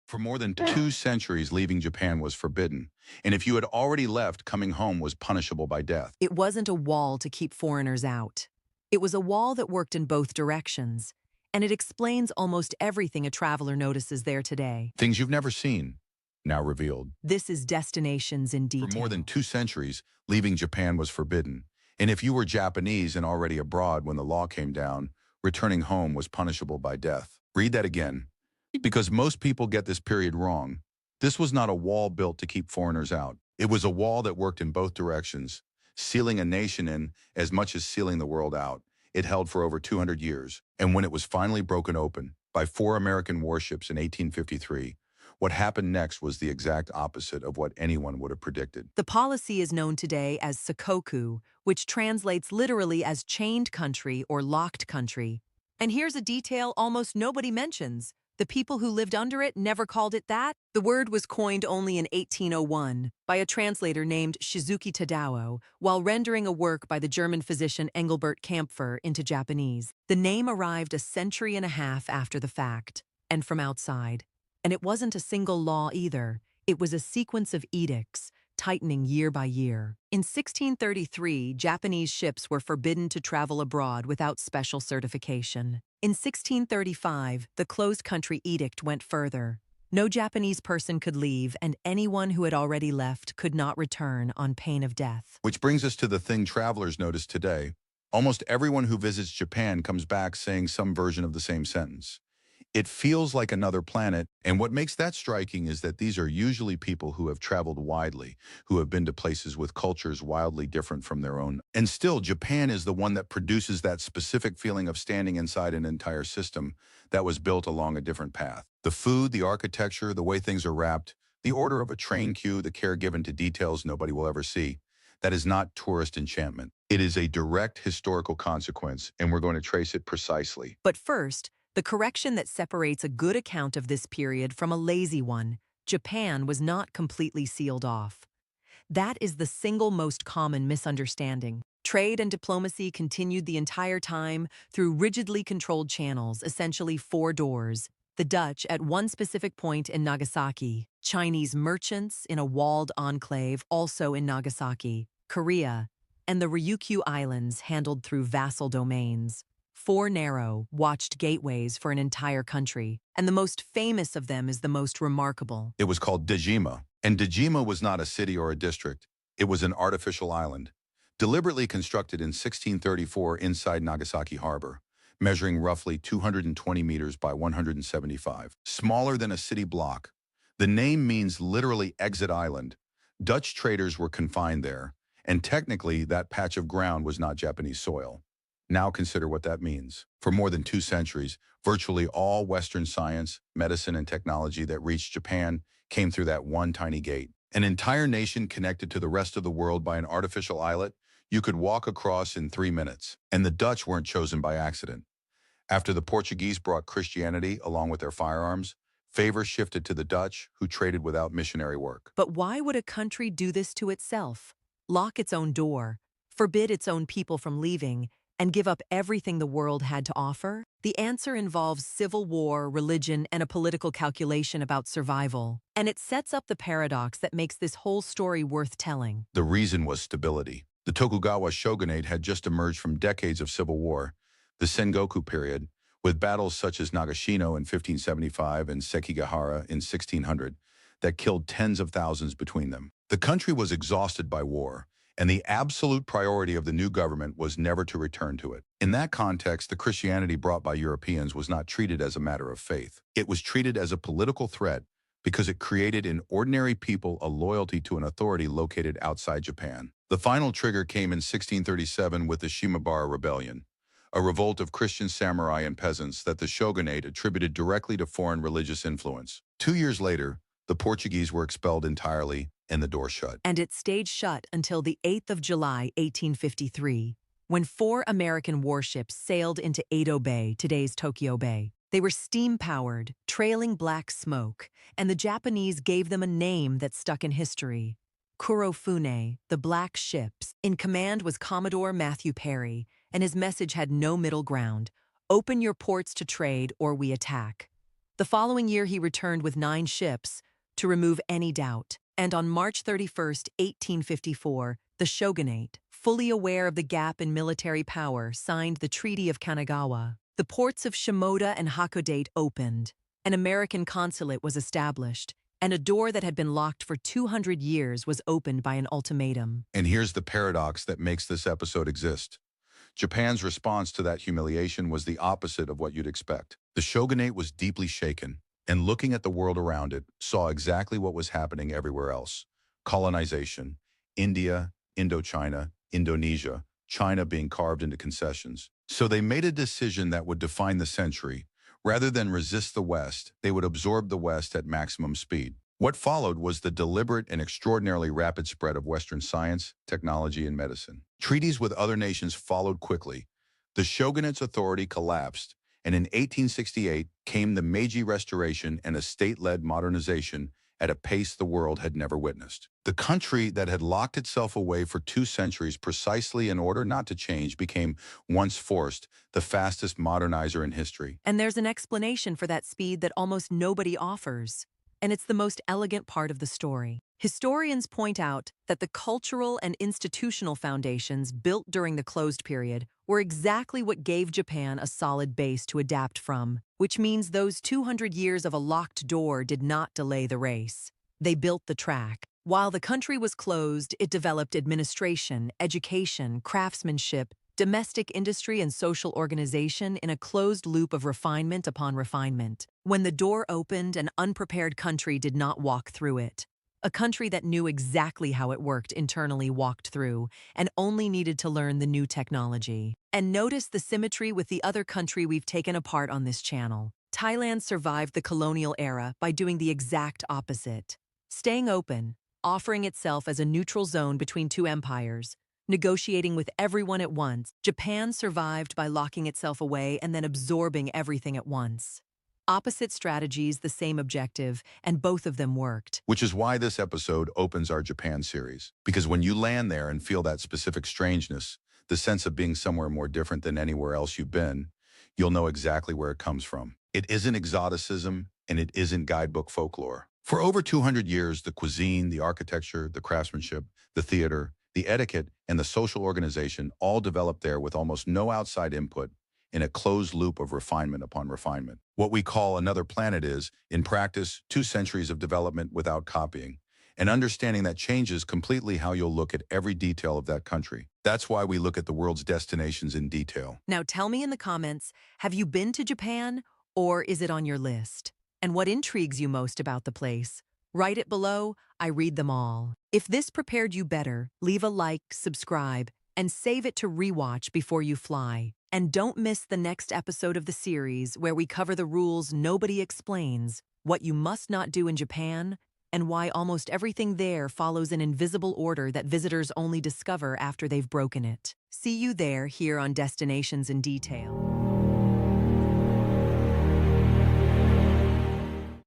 For more than 2 centuries, leaving Japan was forbidden, and if you had already left, coming home was punishable by death. It wasn't a wall to keep foreigners out. It was a wall that worked in both directions, and it explains almost everything a traveler notices there today. Things you've never seen, now revealed. This is Destinations in For more than Detail. 2 centuries, leaving Japan was forbidden, and if you were Japanese and already abroad when the law came down, returning home was punishable by death. Read that again, because most people get this period wrong. This was not a wall built to keep foreigners out. It was a wall that worked in both directions, sealing a nation in as much as sealing the world out. It held for over 200 years, and when it was finally broken open by 4 American warships in 1853, what happened next was the exact opposite of what anyone would have predicted. The policy is known today as Sakoku, which translates literally as chained country or locked country. And here's a detail almost nobody mentions. The people who lived under it never called it that. The word was coined only in 1801 by a translator named Shizuki Tadao while rendering a work by the German physician Engelbert Kampfer into Japanese. The name arrived a century and a half after the fact, and from outside. And it wasn't a single law either. It was a sequence of edicts, tightening year by year. In 1633, Japanese ships were forbidden to travel abroad without special certification. In 1635, the Closed Country Edict went further. No Japanese person could leave, and anyone who had already left could not return on pain of death. Which brings us to the thing travelers notice today. Almost everyone who visits Japan comes back saying some version of the same sentence. It feels like another planet, and what makes that striking is that these are usually people who have traveled widely, who have been to places with cultures wildly different from their own. And still, Japan is the one that produces that specific feeling of standing inside an entire system that was built along a different path. The food, the architecture, the way things are wrapped, the order of a train queue, the care given to details nobody will ever see. That is not tourist enchantment. It is a direct historical consequence, and we're going to trace it precisely. But first, the correction that separates a good account of this period from a lazy one. Japan was not completely sealed off. That is the single most common misunderstanding. Trade and diplomacy continued the entire time through rigidly controlled channels, essentially 4 doors. The Dutch at one specific point in Nagasaki, Chinese merchants in a walled enclave also in Nagasaki, Korea, and the Ryukyu Islands handled through vassal domains. 4 narrow, watched gateways for an entire country, and the most famous of them is the most remarkable. It was called Dejima, and Dejima was not a city or a district. It was an artificial island, deliberately constructed in 1634 inside Nagasaki Harbor, measuring roughly 220 meters by 175, smaller than a city block. The name means literally exit island. Dutch traders were confined there, and technically that patch of ground was not Japanese soil. Now consider what that means. For more than 2 centuries, virtually all Western science, medicine, and technology that reached Japan came through that one tiny gate. An entire nation connected to the rest of the world by an artificial islet you could walk across in 3 minutes. And the Dutch weren't chosen by accident. After the Portuguese brought Christianity along with their firearms, favor shifted to the Dutch, who traded without missionary work. But why would a country do this to itself? Lock its own door, forbid its own people from leaving, and give up everything the world had to offer? The answer involves civil war, religion, and a political calculation about survival. And it sets up the paradox that makes this whole story worth telling. The reason was stability. The Tokugawa shogunate had just emerged from decades of civil war, the Sengoku period, with battles such as Nagashino in 1575 and Sekigahara in 1600 that killed tens of thousands between them. The country was exhausted by war, and the absolute priority of the new government was never to return to it. In that context, the Christianity brought by Europeans was not treated as a matter of faith. It was treated as a political threat because it created in ordinary people a loyalty to an authority located outside Japan. The final trigger came in 1637 with the Shimabara Rebellion, a revolt of Christian samurai and peasants that the shogunate attributed directly to foreign religious influence. 2 years later, the Portuguese were expelled entirely and the door shut. And it stayed shut until the 8th of July, 1853, when 4 American warships sailed into Edo Bay, today's Tokyo Bay. They were steam-powered, trailing black smoke, and the Japanese gave them a name that stuck in history. Kurofune, the Black Ships. In command was Commodore Matthew Perry, and his message had no middle ground. Open your ports to trade or we attack. The following year, he returned with 9 ships to remove any doubt. And on March 31st, 1854, the shogunate, fully aware of the gap in military power, signed the Treaty of Kanagawa. The ports of Shimoda and Hakodate opened. An American consulate was established, and a door that had been locked for 200 years was opened by an ultimatum. And here's the paradox that makes this episode exist. Japan's response to that humiliation was the opposite of what you'd expect. The shogunate was deeply shaken, and looking at the world around it, saw exactly what was happening everywhere else. Colonization, India, Indochina, Indonesia, China being carved into concessions. So they made a decision that would define the century. Rather than resist the West, they would absorb the West at maximum speed. What followed was the deliberate and extraordinarily rapid spread of Western science, technology, and medicine. Treaties with other nations followed quickly. The shogunate's authority collapsed, and in 1868 came the Meiji Restoration and a state-led modernization at a pace the world had never witnessed. The country that had locked itself away for 2 centuries precisely in order not to change became, once forced, the fastest modernizer in history. And there's an explanation for that speed that almost nobody offers. And it's the most elegant part of the story. Historians point out that the cultural and institutional foundations built during the closed period were exactly what gave Japan a solid base to adapt from, which means those 200 years of a locked door did not delay the race. They built the track. While the country was closed, it developed administration, education, craftsmanship, domestic industry, and social organization in a closed loop of refinement upon refinement. When the door opened, an unprepared country did not walk through it. A country that knew exactly how it worked internally walked through, and only needed to learn the new technology. And notice the symmetry with the other country we've taken apart on this channel. Thailand survived the colonial era by doing the exact opposite. Staying open, offering itself as a neutral zone between 2 empires, negotiating with everyone at once. Japan survived by locking itself away and then absorbing everything at once. Opposite strategies, the same objective, and both of them worked. Which is why this episode opens our Japan series. Because when you land there and feel that specific strangeness, the sense of being somewhere more different than anywhere else you've been, you'll know exactly where it comes from. It isn't exoticism, and it isn't guidebook folklore. For over 200 years, the cuisine, the architecture, the craftsmanship, the theater, the etiquette, and the social organization all developed there with almost no outside input, in a closed loop of refinement upon refinement. What we call another planet is, in practice, 2 centuries of development without copying, and understanding that changes completely how you'll look at every detail of that country. That's why we look at the world's destinations in detail. Now tell me in the comments, have you been to Japan, or is it on your list? And what intrigues you most about the place? Write it below. I read them all. If this prepared you better, leave a like, subscribe, and save it to rewatch before you fly. And don't miss the next episode of the series where we cover the rules nobody explains, what you must not do in Japan, and why almost everything there follows an invisible order that visitors only discover after they've broken it. See you there here on Destinations in Detail.